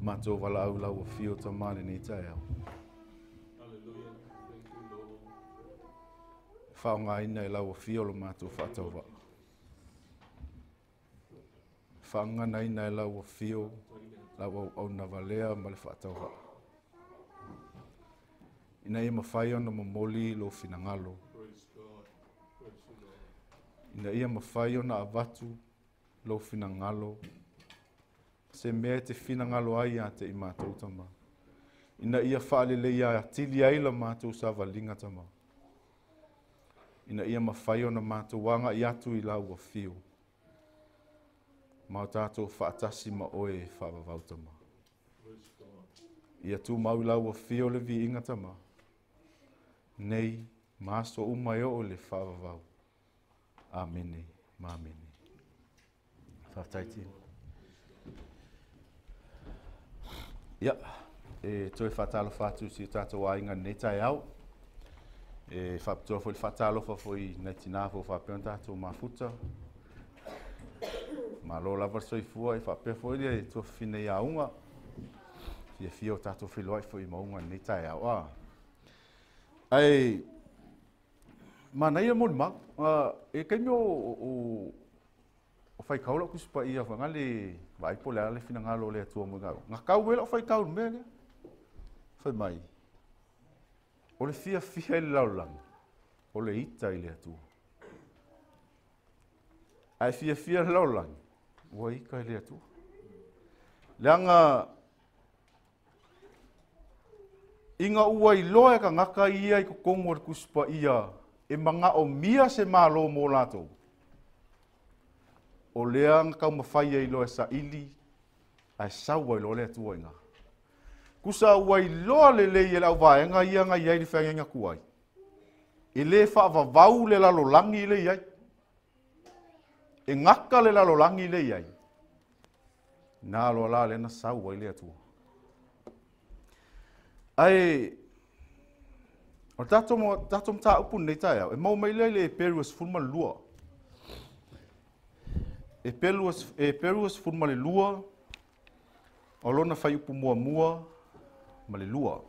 Matou wala au lau fio ta male ni tai au. Hallelujah. Thank you, Lord. Whaonga ina i lau fio lo matou whaatauwa. Whaongana ina i lau fio lau au navalea ma le whaatauwa. Ina ia mawhai ona mamoli lo finangalo. Praise God. Praise you, Lord. Ina ia mawhai ona avatu lo finangalo. Se mea te finangalo ai a te i mātou tama. Ina ia whaalele ia tili ai la mātou sa walinga tama. Ina ia mawhai ona mātou wanga i atu i lau a fio. Mau tātou whaatasi ma oe whaavavau tama. Praise God. Ia tū mau i lau a fio le vi inga tama. Nei, māso umai o le whaavavau. Amene, mamene. Whaataiti. Ia, toi whatalo whatu si tātou ainga nei tai au. Whapitoa foi whatalo foi nei tina fo whapeon tātou mafuta. Ma lo lava soifua i whapea foi le tua whine i aunga. Fia fio tātou whiloai foi maunga nei tai au. Ai, mana ia moni mak, e kaimio o whai kaula kusipa ia whangale vai po le ale fina ngalo le atua mo ngau. Ngā kau wela o whai kau mea lea. Whai mai. O le fia i le laulang. O le ita i le atua. Ai fia le laulang. Ua ika i le atua. Leanga inga ua i loa ka ngaka ia i kokongo le kusipa ia e manga o mia se malo mo lato. O leang kau mawhai i loa sa ili, ai saua i loa lea tua inga. Kusa ua i loa le lei e lau vaenga ia nga iai li whaenga kuai. E le whaavavau le lalo langi le iai. E ngaka le lalo langi le iai. Nā loa la le na saua i lea tua. Ai, o tatom ta upu nei tai au, e mau mai le peruas fulma lua. E peruas fulma le lua, o lona whai upu mua ma le lua.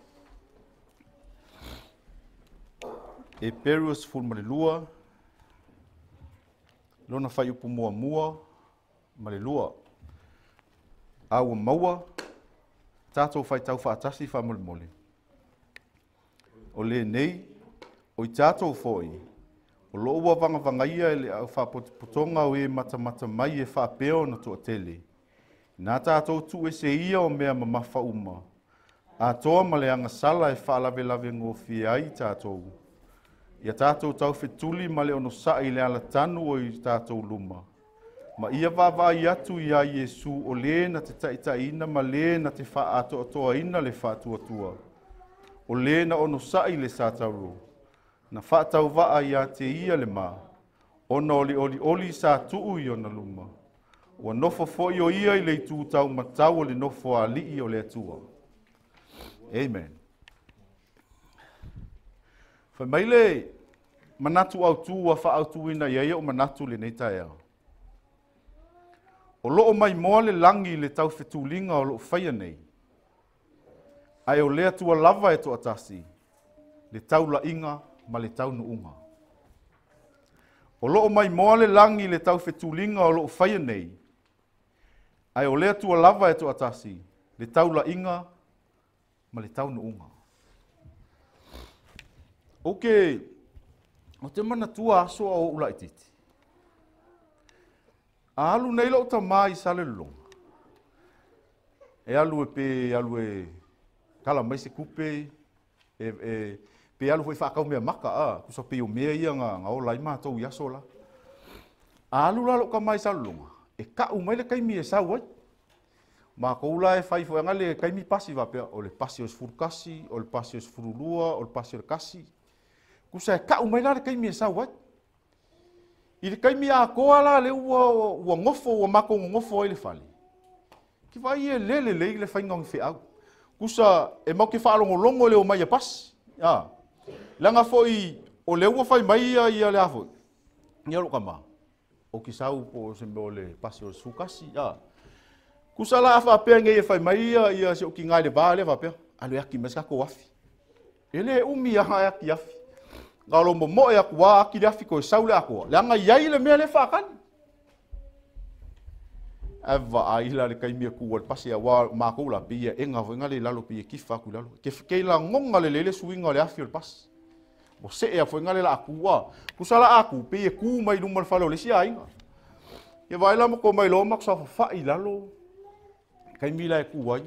E peruas fulma le lua, lona fai upu mua ma le lua. Aua maua, tātou fai tau whaatasi whamolimoli. O le nei, o I tātou foi, o loo ua vangavangaia e le au whapotonga o e mata mai e whapeo na toa tele. Nā tātou tu e se ia o mea mamafa uma. A toa ma le anga sala e whaalawe ngō fia ai tātou. Ia tātou tau whetuli ma le ono sa I le ala tanu o I tātou luma. Ma ia vavai atu ia Iesu o le na te taitaina ma le na te wha atoa ina le wha tua. O le na ono sa I le sātauro. Na wha tau waa ia te ia le ma. Ona oli sa tuu I ona luma. Ua nofo foi o ia I le tūtau matau o le nofo a lii o le atua. Amen. Whai mai le manatu au tū a wha au tūina ia o manatu le nei tae au. O loo mai moa le langi le tau whetūlinga o loo whaia nei. Ai o lea tua lava e toa tasi, le tau la inga ma le tau nuunga. O loo mai moa le langi le tau whetūlinga o loo whaia nei. Ai o lea tua lava e toa tasi, le tau la inga ma le tau nuunga. O te mana tua aso o ula ititi. A alu nei lau ta mai sa le longa. E alu e kala mai se kupe, pe alu foi whakau mea maka, kusa pe o mea ia nga o lai mātou i aso la. A alu la ka mai sa le longa. E ka umai le kaimi e sa wai. Ma ko ula e fai foi ngale kaimi pasi va pe o le pasi o sfurkasi, o le pasi o sfurulua, o le pasi o kasi. Kusa e ka umai la le kaimi e sa wai. I le kaimi a koa la le ua ngofo, ua mako ngofo ai le fali. Ki vai e lele le whaingang whi au. Kusa e mau ke whaalongolongo le o mai a pas. Langa foi o le ua whai mai ia le afo. Ia loka maa. O ki sau po se meo le pasi o sukasi. Kusa la a whapea nge e whai mai ia se o ki ngai le vā le whapea. Alo aki maskako wafi. Ele umi aha aki afi. Ngalo mo e aku wa aki afi ko saule aku. Langa iai le mea le whakan. Ava aila le kaimi aku wal pasi a wa mako la pia e nga venga le lalo pia kifa ku lalo. Ke la ngonga le swinga le afi le pas. Mo se e foi ngale la aku wa. Kusala aku pia ku mai lumal falo le sia inga. E vai la mo ko mai lo mak sa fa i lalo. Kaimi la ku wai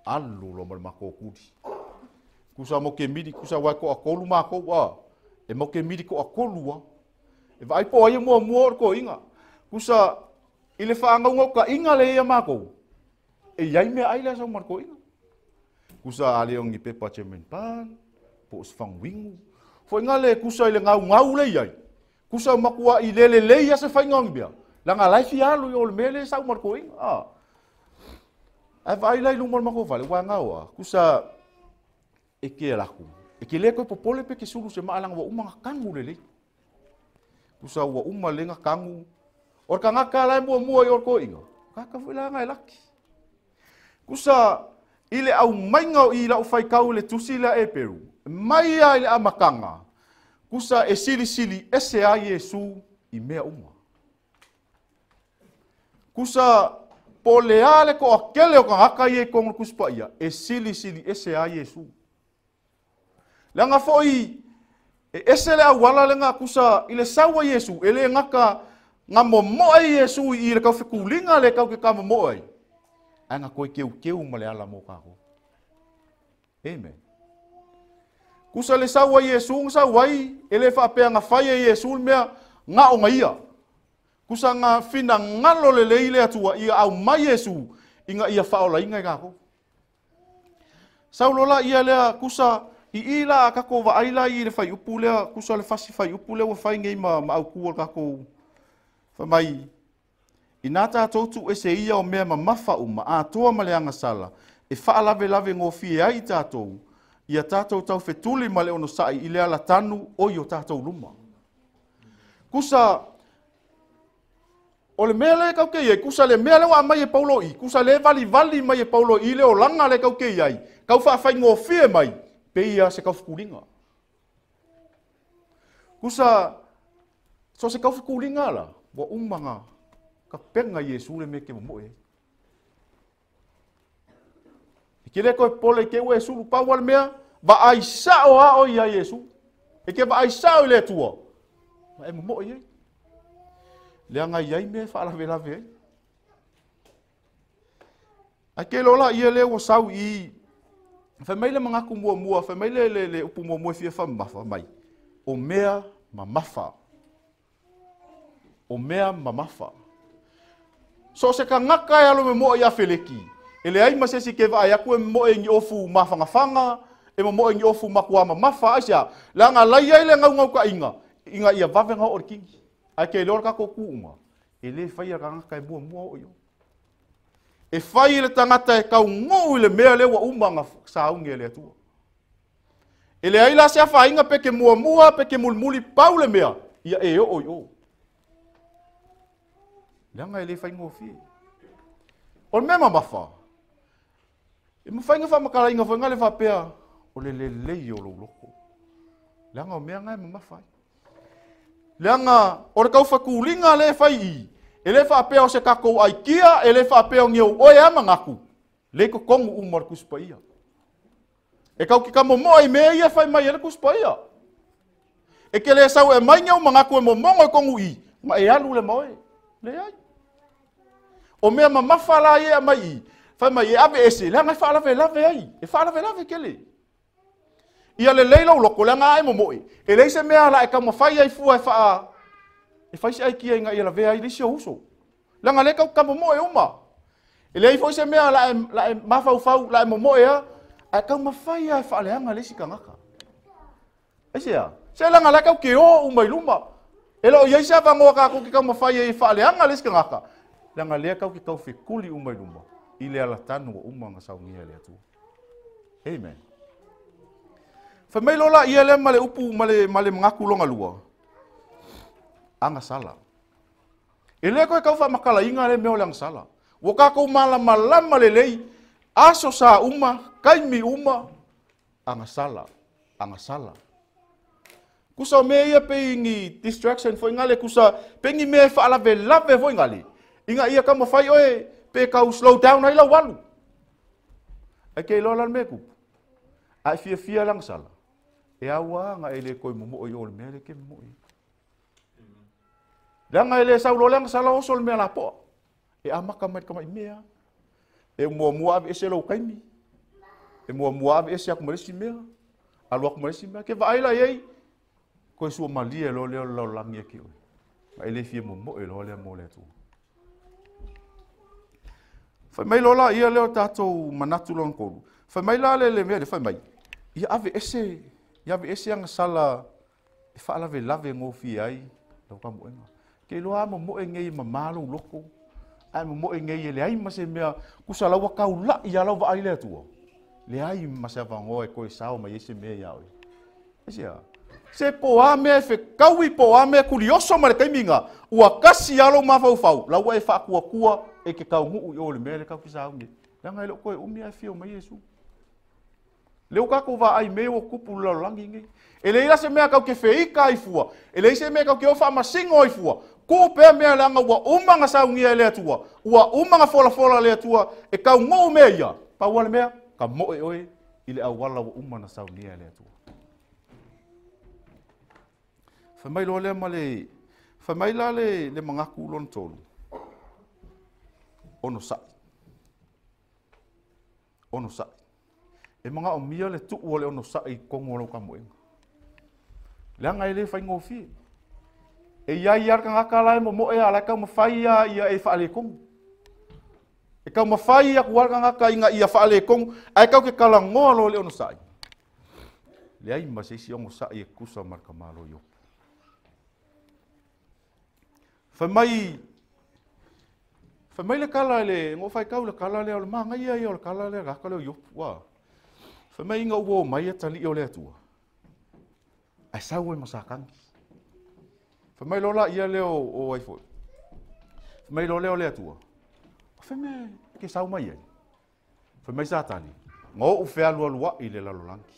alu lo mal mako kudi. Kusa mo ke midi kusa wa ko akolu mako wa. E mo ke midi ko akolua. E vai po ai mo ko inga. Kusa ile whaanga ka inga le ia mako. E iai mea aila sa marko inga. Kusa aleongi pepa chemen pan. Po sfang wingu. Fo inga le kusa ile ngau le iai. Kusa makua i le ia se whaingangi bia. Langa laifi alu i ole mele sa marko inga. E vai lai lumar mako vale. Wa ngau kusa e ke laku. E ke leko popole pe ke sulu se maalang wa umanga kangu lele. Kusa wa uma lenga kangu. Or ka ngaka lai mua i orko inga. Kaka wila ngai laki. Kusa ile au mainga i lau fai kau le tusi la e peru. Mai a ile amakanga. Kusa e sili ese a Yesu i mea uma. Kusa po leale ko akele o ka ngaka i e kongo kuspa ia. E sili ese a Yesu. Langa foi ese le awala le nga kusa ile sawa Yesu ele ngaka nga momo ai Yesu i le kau whekulinga le kau ke ka momo ai. Anga koe keu ma le ala mo kako. Amen. Kusa le sawa Yesu sa wai ele whapea nga whaia Yesu mea nga o ngaia. Kusa nga fina ngalo le leile atua ia au mai Yesu inga ia whaola inga i kako. Saulola ia lea kusa I ila kako wa aila I le fai upu lea, kusa le fasi fai upu lea wa fai ngei ma au kua kako whamai. I nā tātou tu e se ia o mea ma mafa uma, a toa ma le anga sala, e whaalawe ngō fie ai tātou, I a tātou tau whetuli ma le ono sai I le ala tanu o I o tātou luma. Kusa, o le mea le kau kei ai, kusa le mea le wa mai e paulo I, kusa le vali mai e paulo I le o langa le kau kei ai, kau whaafai ngō fie mai, peia se kau whekulinga. Kusa, so se kau whekulinga la. wa umanga ka penga Yesu le me ke mo e ke le ko pole ke we su pa wal mea ba ai sa o ia Yesu e ke ba ai sa le tua ma e mo e le anga ia me fa la vela ve a ke lola ia le o sau i fa mai le manga ku mua fa mai le upu mua fia fa mai o mea mamafa o mea mamafa so se ka ngaka ya lo me mo ia feleki ele ai masesi ke va ya ku mo e ofu mafanga fanga e mo e ofu makua mamafa asia la nga lai ai le ngau ka inga ia vave nga orki a ke lor ka ko kuuma ele fai ka ngaka e mua o yo e fai le tangata e kau ngou le mea le wa umanga saunge le tu ele ai la se fa inga peke mua peke mulmuli paule mea ia e o langa ele fai ngofi o mema mafa e mo fai nga fa makala inga fa ngale fa pea o le yo lo loko langa o mea ngai mafa langa o kau fa kulinga le fai ele fa pea o se kako ai kia ele fa pea ngeu o ya mangaku le ko kongu umar kuspaia e kau ki kamo mo ai me ia fai mai ele kuspaia e ke le sau e mai ngeu mangaku e mo mongo kongu i ma e alu le moe le ai o mea mamafala ia mai fai mai e ave ese le ngai fa lave ai e fa lave kele ia le leilo loko le ngai mo moe e le se mea la e kamo fai ai fu e fa e fai se ai kia inga ia lave ai le se uso le ngai le kamo moe uma e le foi se mea la e mafau la e mo moe a kamo fai ai fa le anga le sikangaka esia se la ngai le ke o umai luma e lo ia se va ngo ka ko ki kamo fai ai fa le anga le sikangaka langa lea kau ki kau whekuli umai luma. I lea la tanu o umanga saungia lea tu. Amen. Whamei lola ia lea male upu male ngaku longa lua. Anga sala. E lea koe kau whamakala inga le meo leang sala. Waka kau malama le lei. Aso sa uma, kaimi uma. Anga sala. Anga sala. Kusa mea ia pe ingi distraction fo ingale kusa pengi mea wha lave fo ingale. Inga ia kama fai oe pe kau slow down ai la walu. Ai ke lola me ku. Ai fia lang sala. E awa nga ele koi mo o yol me ke mo. Lang ele sa lo lang sala o sol me la po. E ama kama mea. E mo ave ese lo kaimi. E mo ave ese ak meresi mea. Alu ak meresi mea ke vai la yei. Ko su malia lo lang ye ki. Ai ele fia mo e lo le mo le tu. Fai mai lola ia leo tātou manatu lon koru. Fai mai la le mea le fai mai. Ia ave ese anga sala e wha lave ngofi ai. Lau ka moenga. Ke loa mo ngei mamalo loko. Ai mo ngei le ai mase mea kusa lau kau la ia lau va ai le tua. Le ai mase avango e koe sao mai ese mea ia oi. Esia. Se po a mea fe kaui po a mea kurioso ma le kaiminga. Ua kasi alo mafau. Lau e wha kua. E ke kau nguu i ole mea le kau kisa unge. Langa ilo koe umi ai fio mai Yesu. Leo kako va ai mea o kupu lau langi nge. E leila se mea kau ke feika ai fua. E leila se mea kau ke ofa masingo ai fua. Ko pea mea langa ua umanga sa unge ai lea tua. Ua umanga fola lea tua. E kau nguu mea ia. Pa wale mea, ka moe oe. Ile au wala ua umanga sa unge ai lea tua. Whamai loa lea male. Whamai la le mangaku lon tolu. Ono sai. E mga o mia le tuua le ono sai kongo lau ka moenga. Leanga ele fai ngofi. E iai iar ka ngaka lai mo moe ala kau mawhai ia e whaale kongo. E kau mawhai ia kuar ka ngaka inga ia whaale kongo. Ai kau ke kala ngoa lo le ono sai. Le ai masisi ono sai e kusa marka malo yo. Whamai le kala le, ngō whai kau le kala le o le manga ia o le kala le raka le o yopu wā. Whamai inga ua o mai e tali o le atua. Ai sau e masakangi. Whamai lola ia le o waifoi. Whamai lola o le atua. Whamai ke sau mai ai. Whamai sa tali. Ngō u whea lua lua i le lalolangi.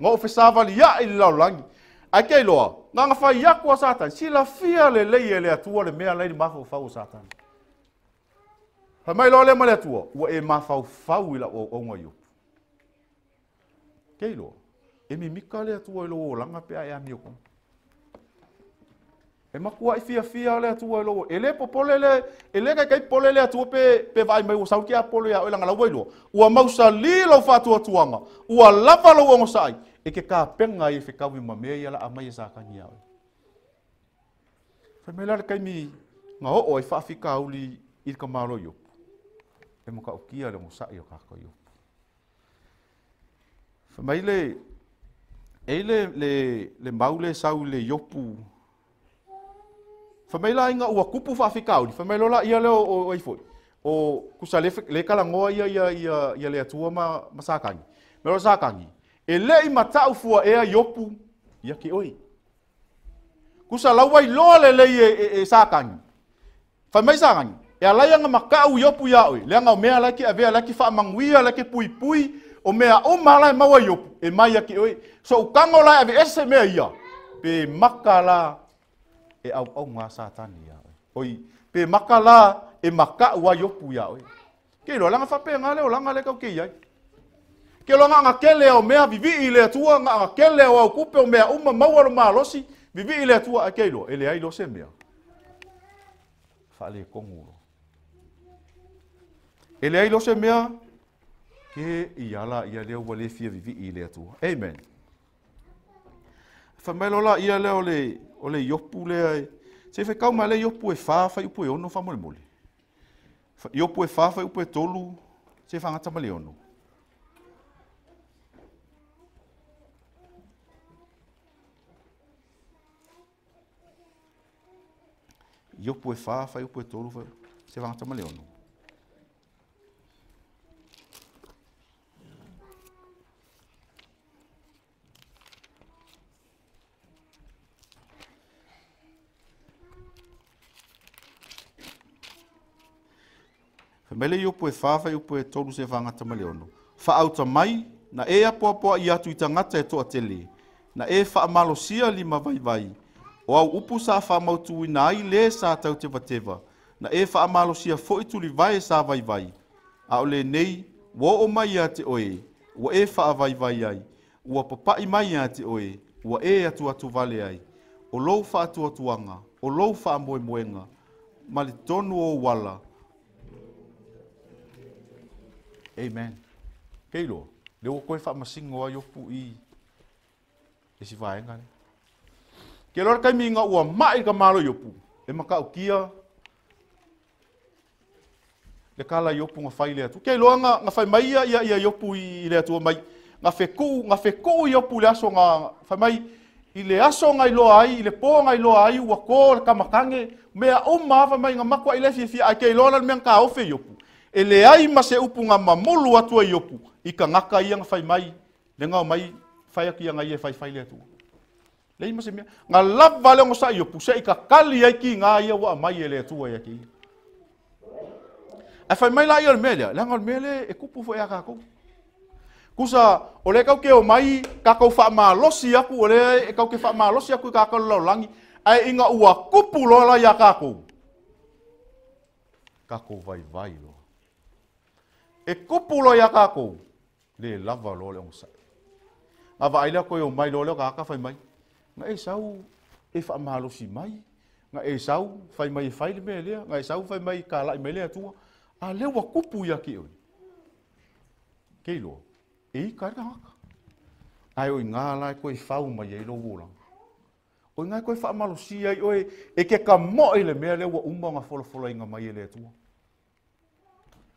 Ngō u whesawali ia i le lalolangi. ai kei loa, nganga whai aku a Satan, sila fia le lei e le atua le mea lei mawhau whau o Satan. Mai loa le ma le atua, ua e mawhau whau ila o onga iopu. Kei loa, e mi mika le atua ilo o langa pea e ami o kong. E makua i fia le atua ilo, e le popole le, e le kai pole le atua pe vai mai o sauki a pole ya o langa lau ilo. Ua mausa li lau whatua tuanga, ua lava lau ongo sai, e ke ka penga i whikawi ma mea i ala a mai e sa kangi au. Whamela le kai mi ngā o i whaafika auli i ka maro iopu. E mo ka o kia le mo sai o kako iopu. Whamaile, e le maule sau le iopu. Whamaila inga ua kupu whaafika auli. Whamailo la ia leo o ifoi. O kusa le kalangoa ia le atua ma sakangi. Mero sakangi. E le i matau fua ea iopu ia ki oi. Kusa lawai loa le e sakangi. Whamai sakangi. E alai anga makau iopu ia oi. Le anga o mea laki avea laki whaamanguia laki pui o mea o malai maua iopu. E mai aki oi. So ukango lai ave ese mea ia. Pe maka la e au ngā satani ia oi. Oi. Pe maka la e maka ua iopu ia oi. Kei loa langa whapea ngā leo langa le kau kei ai. Ke lo nga kele o mea vivi ile atua nga kele o kupe o mea uma maua ma losi vivi ile atua akelo ele ai lo se mea fale kongulo ele ai lo se mea ke iala ia le wale fia vivi ile atua amen fa melo la ia le ole yopu le ai se fe kau male yopu e fa upu e ono fa mole mole yopu e fa upu e tolu se fa ngata male ono Iopu e wha, whai upu e tolu, se wangata ma leono. Whamele iopu e wha, whai upu e tolu, se wangata ma leono. Wha auta mai, na e apoa i atu i tangata e toa tele. Na e wha amalosia li ma vai. O au upu sa wha mautu ina ai le sa tau te wateva. Na e wha amalosia fo i tuli vai sa vai. A o le nei, wo o mai a te oe, ua e wha vai ai. Ua papai mai a te oe, ua e atu vale ai. O lou wha atuanga, o lou wha moenga. Ma le tonu o wala. Amen. Keilo, le o koe wha masingo a yopu i. E si vaenga ne. Ke lor kai mi nga ua mai ka malo yopu. E maka o kia. Le kala yopu nga whai le atu. Ke loa nga whai mai ia yopu i le atu mai. Nga whekou yopu le aso nga whai mai. I le aso ngai loa ai, i le pō ngai loa ai, ua kō le kamakange. Mea o mawa mai nga makwa i le fia. Ai ke loa na mea ka ofe yopu. E le ai ma se upu nga mamulu atua yopu. I ka ngaka ia nga whai mai. Le ngau mai whai aki nga ia whai le atu. Lei mase mea, nga lava le ngosa iopu, se i ka kali ai ki ngā ia wa mai e le atua ia ki. E whai mai la ia le mea, le anga le mea e kupu fo ea kako. Kusa, o le kau ke o mai, kakau wha maa losi aku, o le e kau ke wha maa losi aku i kakau lau langi, ai inga ua kupu lola ia kako. Kako vai lo. E kupu lo ia kako, le lava lo le ngosa. Ava aile koe o mai lo le kaka whai mai. Nga e sau e wha mahalosi mai. Nga e sau whai mai e whaile mea lea. Nga e sau whai mai ka lai mai lea tua. A leo wa kupu ia ki oi. Kei loa. E i ka haka. Ai oi ngā lai koe whau mai e lo wolang. Oi ngai koe wha mahalosi ai oi. E ke ka mo e le mea lea wa umba ngā whola inga mai e lea tua.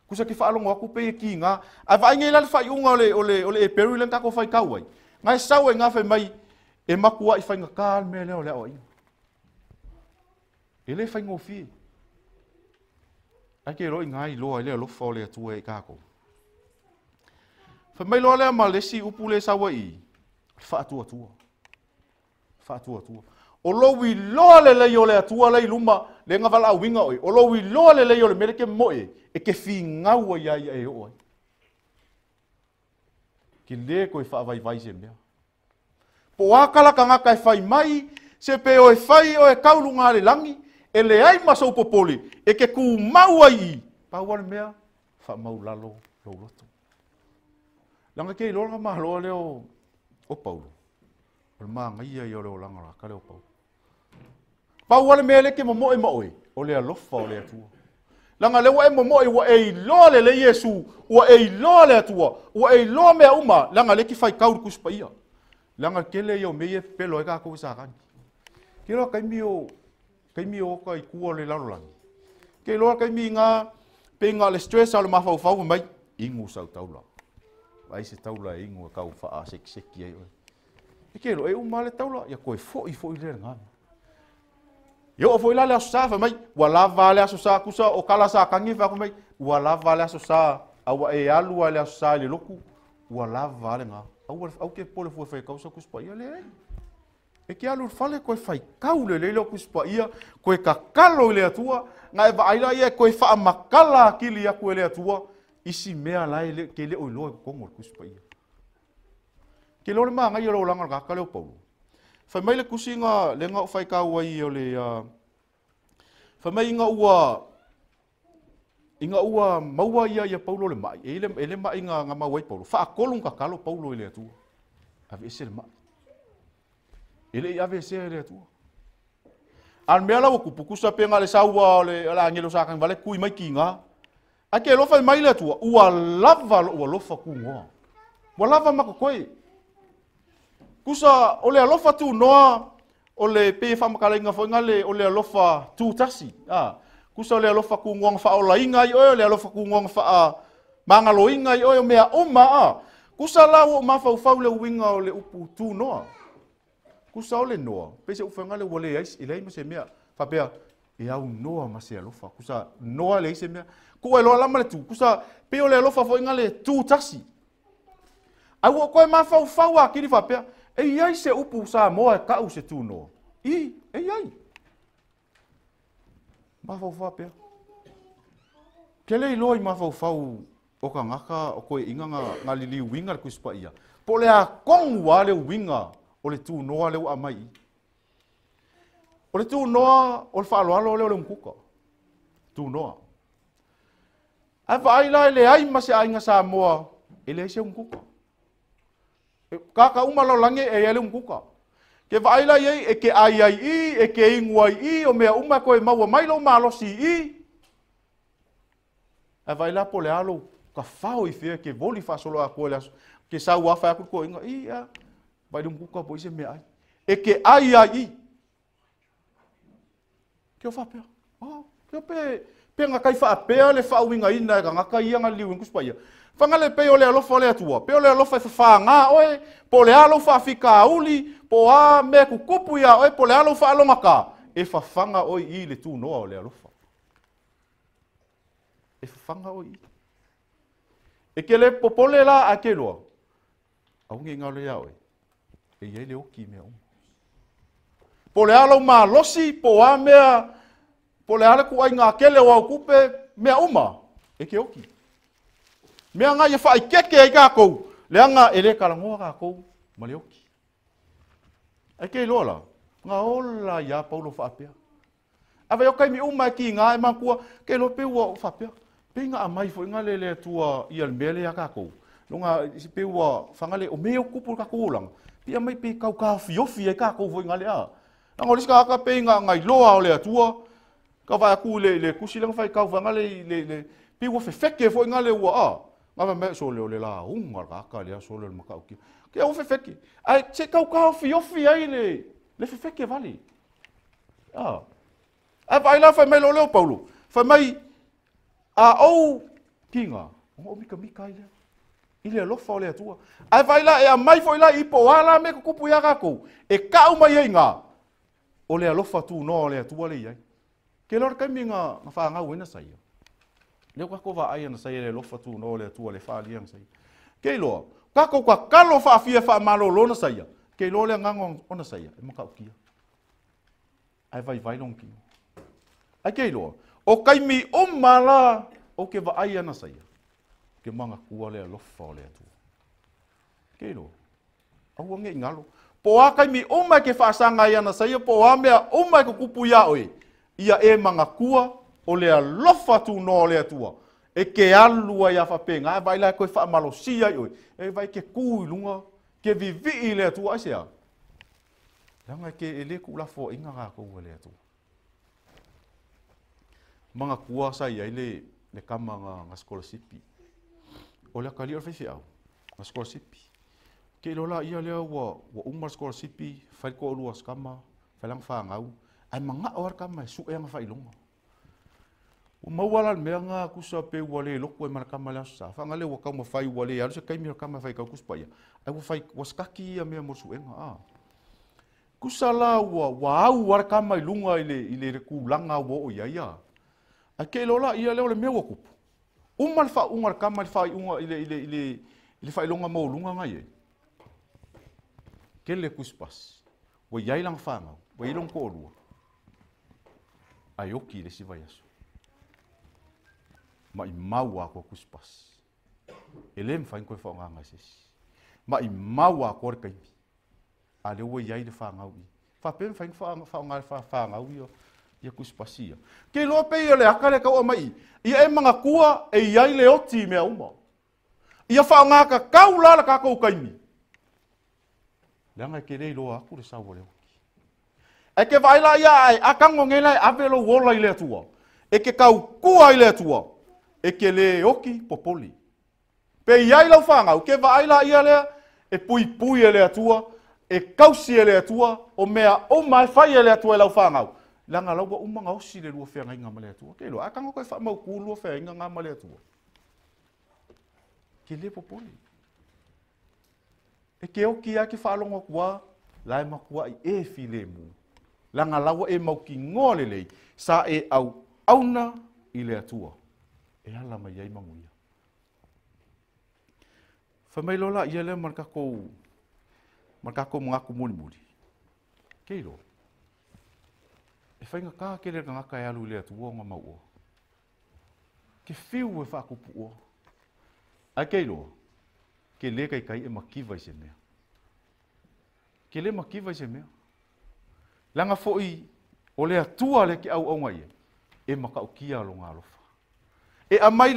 Kusa ki whaalongo aku pe e ki ngā. Ai wha inga i lale whai unga ole e peru ilan kako whai kau ai. Ngai sau e ngā whai mai. E makua i whainga kāl mea leo leo ai. E le whainga o fie. Ai ke roi ngai loa leo lofa o le atua e kako. Whamai loa lea ma lesi upu le sawa i. Wha atua. O lowi loa le leo le atua lei luma le ngawala au winga oi. O lowi loa le leo le mereke moe. E ke fi ngaua ia e oi. Ki le koe wha vai se mea. Po akala ka ngaka e fai mai, se pe o e fai o e kaulunga le langi, e le ai masau popoli, e ke ku mau ai, pa wana mea, fa mau lalo lo loto. Langa ke ilora mahaloa leo o Paulo. O le maa ngai ai o leo langa raka leo Paulo. Pa wana mea le ke momoe, o le alofa o le atua. Langa le wa e momoe, wa e iloa le Yesu, wa e iloa le atua, wa e iloa mea uma, langa le ki fai kauru kuspa ia. Langa kele yo meye pelo e kako sa kan. Kelo kai mi o kai ku le larolang. Kelo kai mi nga penga le stress al ma fau mai ingu sa taula. Vai se taula ingu ka fa a sek ai. E kelo e uma le taula ya ko fo le nga. Yo foi lá le sa fa mai wala vale aso sa kusa o kala sa kangi fa ko mai wala vale aso sa awa e alu ale aso sa le loku wala vale nga. Au ke pole foi fai causa kuspa ia le. E ke alu fale koe fai kau le lo kuspa ia koe kakalo le atua nga e vaila ia koe fa makala kili ia koe le atua isi mea lai le ke le o lo ko ngol kuspa ia. Ke lo le ma nga ia lo langa ka le Paulo. Fai mai le kusinga le nga fai kau ai o le fai mai inga ua maua ia Paulo le mai. Ele mai nga maua Paulo. Fa kolung ka kalo Paulo ile atua. Ave ese le mai. Ele ave ese le atua. Al mela o kupukusa penga le saua le ala ngelo sa kan vale kui mai kinga. Ake lo fai mai le atua. Ua lava ua lofa ku ngoa. Ua lava makokoi. Kusa ole alofa tu noa ole pe fa makalenga fo ngale ole alofa tu tasi. Kusa le alofa ku ngong fa ola inga i o le alofa ku ngong fa mangalo inga i o mea oma kusa la o ma fa le winga o le upu tu no kusa ole no pe se ufa ngale wole ai ile me se mea fa pe e au no ma se alofa kusa no le se mea ku e lo la ma tu kusa pe o le alofa fo ngale tu tasi ai wo ko ma fa wa ki fa pe e ai se upu sa mo e ka u se tu no e ai ma fa pe kele loi ma fa o ka ngaka o koe inga nga lili winga le kuspa ia po le a kong wa le winga o le tu noa le wa mai o le tu noa o le fa lo le mkuka tu noa a vai la le ai ma se ainga sa moa ele se mkuka ka uma lo lange e ele mkuka ke vai la ye e ke ai e ke ingwai i o mea uma koe maua mai lo malo si i a vai la po le alo ka fao i fea ke voli fa solo a koe las ke sa wa fa ko inga i a vai dum kuka po ise me ai e ke ai ke o fa pe ke pe nga kai fa pe le fa winga ina nga kai nga liu ngus pa ia fa nga le pe o le alo fo le atua pe o le alo fa nga oe po le alo fa fika uli po a me ku kupu ia oe po le alo fa lo maka e fa fanga oi i le tu no o le alo fa e fa fanga oi e ke le popole la a ke loa. Au nge ngau le iawe. E iei le oki mea umu. Po le alo ma losi, po a mea, po le ale ku ai ngā kele o au kupe, mea uma. E ke oki. Mea ngā ia whai keke ai kākou. Le anga e le karangoa kākou, ma le oki. E ke loa la. Ngā ola ia paulo whaapea. Awe o kai mi uma ki ngā e makua, ke lo pe ua whaapea. Penga a mai fo inga le tua ia mele ya kako longa si pe wa fangale o meo kupu kako lang pia mai pe kau ka fiofi e kako fo inga le a na ngoli ska ka penga ngai loa o le tua ka va ku le kusilang fai kau fangale le pe wa fefeke fo inga le wa nga me so le la unga ka le so le makau ki ke o fefeke ai che kau ka fiofi ai le fefeke vale a vai la fa mai lo le Paulo fa mai a ou kinga o mika ile lofa o le atua ai vai la e a mai foi la i po ala me kupu ia kako e ka uma ia nga o le lofa tu no o le atua le ia ke lor ka minga fa nga wena sai le ko va ai na sai le lofa tu no le atua le fa liang sai ke lo ka ko ka kalo fa fia fa malo lo na sai ke lo le ngango ona sai e maka ukia ai vai long ki ai ke lo o kai mi umala o ke va ai ana saia ke manga kua le lofa o le atu ke lo au nge ngalo Po akai mi umai ke whaasanga ia na saia, po amea umai ko kupu ia oi. Ia e manga kua, o lea lofa tu no lea tua. E ke alua ia whapenga, e vai lai koe whaamalosia i oi. E vai ke kui lunga, ke vivi i lea tua aisea. Langa ke ele ku la fo inga ngā kou lea tua. Manga kua sa ia le kama ngā scholarship. O lea kali o whewhi au, ngā scholarship. Ke lola ia lea wa umar scholarship, whai ko olua skama, whailang whaangau. Ai manga o kama e su e nga whailonga. O mauala mea ngā kusa pe wale loko e marakama lea sa. Whanga le wa kauma whai wale, alu se kaimi kama whai kau kuspaia. Ai wa whai waskaki ia mea mosu enga. Kusa la wa au warakama i lunga i le kulanga wa o ia. Ai ke lola ia leo le mea wakupu. Umar wha ungar kama i whai unga i le whailonga mo lunga ngai e. Ke le kuspas. Wa iailang whangau, wa ilong ko olua. Ai oki le siwai asu. Ma i mau ako kuspas. E le mwhain koe whaonganga sesi. Ma i mau ako re kaimi. A le ua iai le whaangau i. Whapen whain whaangau i o. Ia kuspasia. Ke loa pe ia le aka le kau amai. Ia e manga kua e iai le oti mea uma. Ia whaongaka kau lala kako kaimi. Leanga ke rei loa aku le sawa leo. E ke vaila ia ai akango ngela e avelo wola i le atua. E ke kau kua i le atua. E ke le oki popoli. Pe iai lau whangau, ke vaila ia lea e pui e le atua, e kausi e le atua, o mea o mai whai e le atua e lau whangau. Langa lau wa umanga osi le lua whenga inga ma le atua. Ke lo, akango koe whamau ku lua whenga inga ma le atua. Ke le popoli. E ke oki a ke whalonga kua, lai makua i e file mu. Langa lawa e mau ki ngole lei, sa e au auna i le atua. E ala mai iai manguia. Whamai lola ia lea markakou mngaku muni. Keiro. E whainga kā kere ngaka e alu i le atua ngā mau o. Ke whiu e whakupu o. Ai keiro. Ke le kai e makiva i se mea. Ke le makiva i se mea. Langa foi o le atua le ki au ngai e makaukia lo ngā lofa. E amai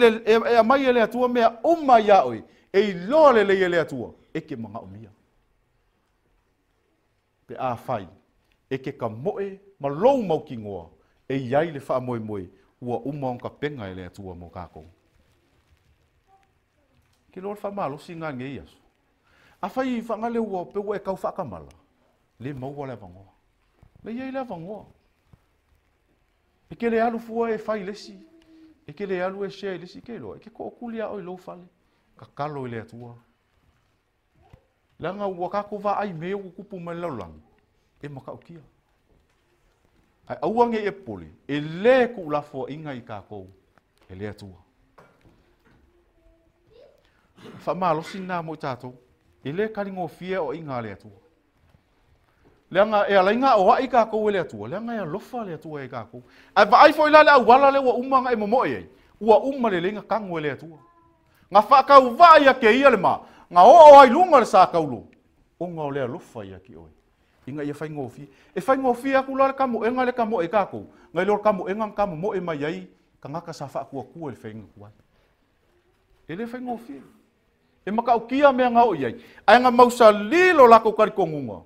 le atua mea uma ia oi e i loa le atua e ke manga umia. Pe a whai e ke ka moe ma lou mau ki ngoa e iai le wha moe ua uma ka penga e le atua mo kākou. Ke loa wha malosi ngā ngei asu. A whai i whangale ua pe ua e kau whakamala. Le maua le vangoa. Le iai le vangoa. E ke le alu fua e whai lesi. E ke le alu e shea lesi ke loa. E ke ko okulia oi lou fale. Ka kalo i le atua. Langa ua kako wa ai mea u kupu mai laulangi. E maka ukia. Ai auange e poli. E le ku lafo inga i kako. E le atua. Whamalosi nā mo i tātou. E le karingo fia o inga le atua. Leanga e alainga o ai kako e le atua. Leanga e alofa le atua e kako. Ai va ai foi la le au wala le ua umanga e momoe ei. Ua uma le lenga kango e le atua. Nga whakau vai a ke ia le ma. Nga o ai lunga le sa kaulo. O nga o le alofa ia ki oi. Inga ia whaingo fia. E whaingo fia aku la le kamo enga le kamo e kako. Ngai lor kamo enga kamo mo e mai ai. Ka ngaka sa whakua kua le whainga kuai. E le whaingo fia. E maka ukia mea ngau iai. Ai nga mausa lilo lako karikongunga.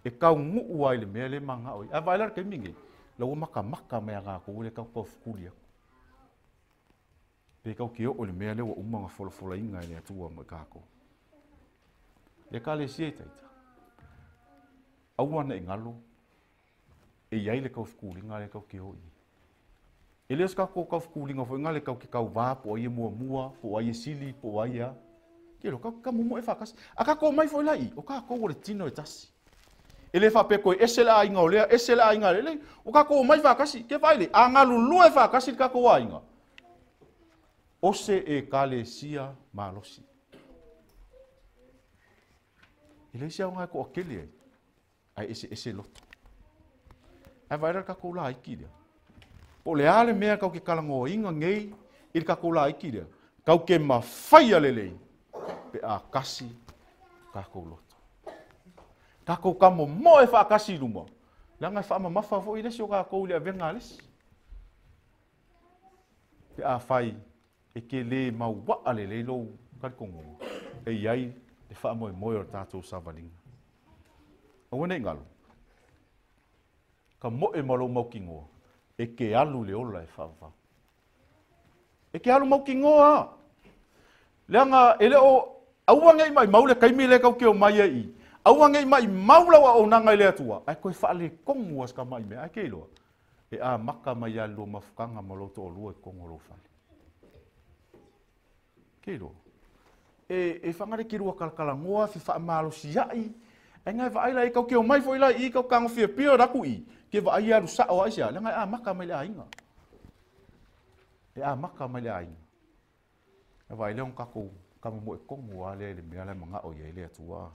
E kau nguu ai le mea le manga oi. A vailar ke mingi. Lau maka mea ngā kou le kau pau fukulia. Pe kau ki o le mea le wa umanga wholofola inga e le atua mo e kako. Le ka le sia taita. Auana e ngalo. E iai le kau fukulinga le kau ki o i. E le ska kau fukulinga fo inga le kau ki kau vā po ai e mua, po ai e sili, po ai a. Kero kau ka mumo e whakas. A kako mai fo lai. O kako o le tino e tasi. Ele fa pe ko esela inga olea esela inga le o ka ko mai va kasi ke vai le anga lulu e va kasi ka ko inga o se e kalesia malosi ele sia nga ko akele ai ese loto ai vai ka ko la ikiria o le ale mea ka ke kalango inga ngei il ka ko la ikiria ka ke ma fai le pe a kasi ka ko loto Kako kamo mo e whaakasi luma. Langa wha mafa fo i lesi o kako ule a venga lesi. Te a whai e ke le mau waa le leilo karikongo. E iai e wha moe moe o tātou savalinga. O wane ngalo. Ka mo e malo mau kingoa. E ke alu le ola e wha. E ke alu mau kingoa. Leanga ele o auanga i mai maule kaimi le kau ke o mai ai. Auanga i mai maula wa o nanga le atua. Ai koe wha le kongu as ka mai me. Ai ke iloa. E a maka mai a lo mafukanga ma loto o lua e kongo lo whale. Ke iloa. E whangare ki rua kalakala ngoa fi wha malo si ai. E ngai wa aila i kau ke o mai fo ila i kau kango fia pio raku i. Ke wa ai aru sa o aisia. Lengai a maka mai le ainga. E a maka mai le ainga. E wa ile on kako kama mo e kongo a le mea le manga o ye le atua.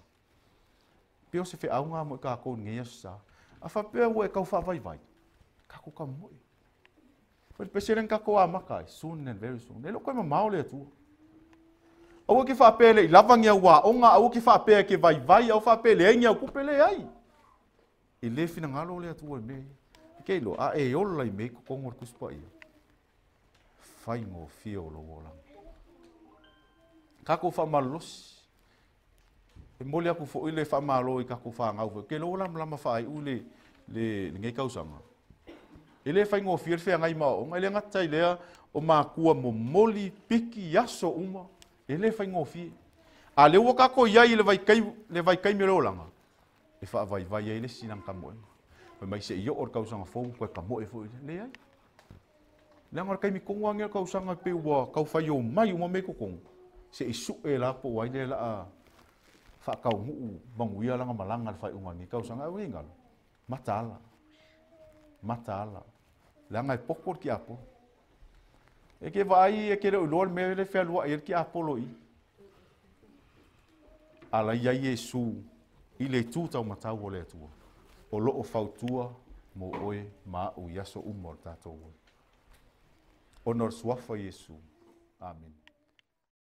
Pio se fe aunga mo e kako ngia sa. A wha pia ua e kau wha vai vai. Kako ka mo e. Pwede peseren kako a maka e. Soon and very soon. E lo koe ma mao le atua. Aua ki wha pele i lavangia ua onga. Aua ki wha pele ke vai vai. Au wha pele ainga au kupele ai. E le fina ngalo le atua e me. Kei lo a e ola i me ko kongor kuspa ia. Whai ngō fia o lo wolanga. Kako wha malosi. E mole aku fo ile wha malo i kako wha ngau. Ke lo lama lama wha ai ule le ngai kausanga. E le whai ngō fia whea ngai mao. Ngai le ngatai lea o mā kua mo moli piki yaso uma. E le whai ngō fia. A le ua kako iai le vai kai me lo langa. E wha vai vai ai le sinang kamo e. Mai mai se i o kausanga fōu koe kamo e fo le ai. Le angara kai mi konguangia kausanga pe ua kau whai o mai uma me kokong. Se isu e la po wai le la a whakau nguu manguia langa malanga le whai ungangi kausanga au ingalo. Mata ala. Le anga e pokor ki apo. E ke vai e ke reo lor me le whea lua e ki apolo i. Ala iai Yesu i le tūtau matau o le atua. O loo whautua mo oe ma u yaso umor tātou oe. Honor suafa Yesu. Amen.